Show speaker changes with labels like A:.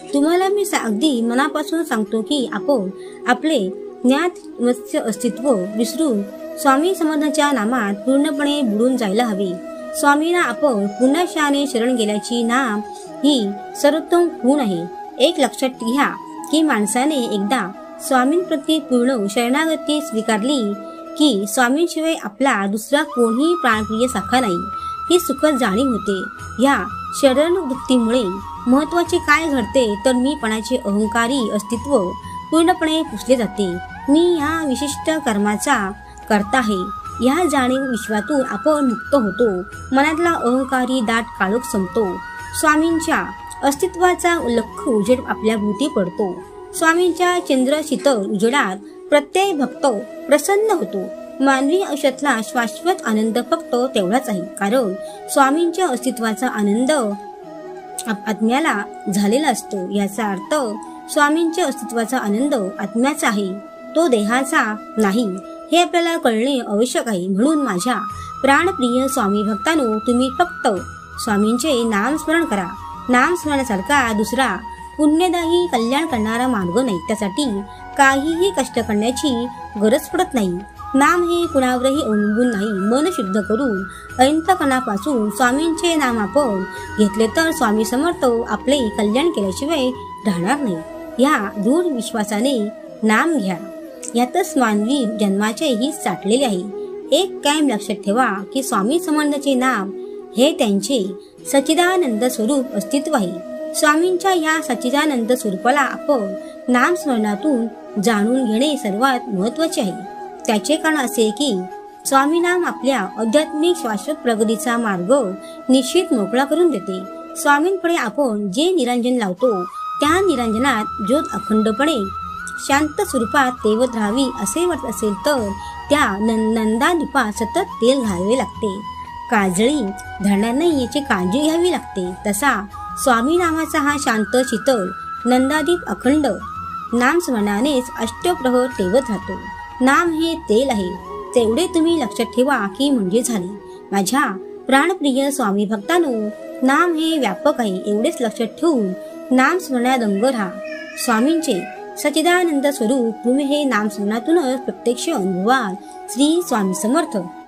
A: तुम्हाला मी अगदी मनापासून सांगतो की आपण आपले ज्ञात मत्स्य अस्तित्व विसरून स्वामी समर्थांच्या नामात पूर्णपणे बुडून जायला हवे। स्वामींना आपण पुन्हा शरण गेल्याची नाम ही सर्वोत्तम खूण आहे। एक लक्षात घ्या की माणसाने एकदा स्वामींप्रती पूर्ण शरणागती स्वीकारली की स्वामींशिवाय आपला दुसरा कोणीही प्राणप्रिय साखा नाही ही सुखद जाणीव होते। या शरणवृत्तीमुळे महत्वाचे काय घडते तर मीपणाचे अहंकारी अस्तित्व पूर्णपणे पुसले जाते। मी या विशिष्ट कर्माचा करता आहे या जाणीव विश्वातून आपण मुक्त होतो। मनातला अहंकारी दाट काळोख संपतो। स्वामींच्या अस्तित्वाचा लख उजेड आपल्या भोवती पडतो। स्वामींच्या चंद्र शीतल उजेडात प्रत्येक भक्त प्रसन्न होतो। मानवी आयुष्यातला शाश्वत आनंद फक्त तेवढाच आहे, कारण स्वामींच्या अस्तित्वाचा आनंद आत्म्याला झालेला असतो। याचा अर्थ स्वामींच्या अस्तित्वाचा आनंद आत्म्याचा आहे, तो देहाचा नाही हे आपल्याला कळणे आवश्यक आहे। म्हणून माझ्या प्राणप्रिय स्वामी भक्तांनो, तुम्ही फक्त स्वामींचे नामस्मरण करा। नामस्मरणासारखा दुसरा पुण्यदायी कल्याण करणारा मार्ग नाही। त्यासाठी काहीही कष्ट करण्याची गरज पडत नाही। नाम हे कुणावरही अवलंबून नाही। मन शुद्ध करून अंतःकरणापासून स्वामींचे नाम आपण घेतले तर स्वामी समर्थ आपले कल्याण केल्याशिवाय राहणार नाही। या दृढ विश्वासाने नाम घ्या। यातच मानवी जन्माचे ही साठलेले आहे। एक कायम लक्षात ठेवा की स्वामी समर्थांचे नाम हे त्यांचे सच्चिदानंद स्वरूप अस्तित्व आहे। स्वामींच्या या सच्चिदानंद स्वरूपाला आपण नामस्मरणातून जाणून घेणे सर्वात महत्वाचे आहे। त्याचे कारण असे की स्वामी नाम आपल्या आध्यात्मिक शाश्वत प्रगतीचा मार्ग निश्चित मोकळा करून देते। स्वामींपुढे आपण जे निरंजन लावतो त्या निरंजनात ज्योत अखंडपणे शांत स्वरूपात तेवत राहावी असे वाटत असेल तर त्या नंदादीपात सतत तेल घालावे लागते। काजळी धरणार नाही याची काळजी घ्यावी लागते। तसा स्वामी नामाचा हा शांत शीतल नंदादीप अखंड नामस्मरणानेच अष्टप्रहर तेवत राहतो। नाम हे तेल आहे, तेवढे तुम्ही लक्षात ठेवा की म्हणजे झाले। माझ्या प्राणप्रिय स्वामी भक्तांनो, नाम हे व्यापक आहे एवढेच लक्षात ठेवून नामस्मरणात दंग राहा। स्वामींचे सच्चिदानंद स्वरूप तुम्ही हे नामस्मरणातूनच प्रत्यक्ष अनुभवाल। श्री स्वामी समर्थ।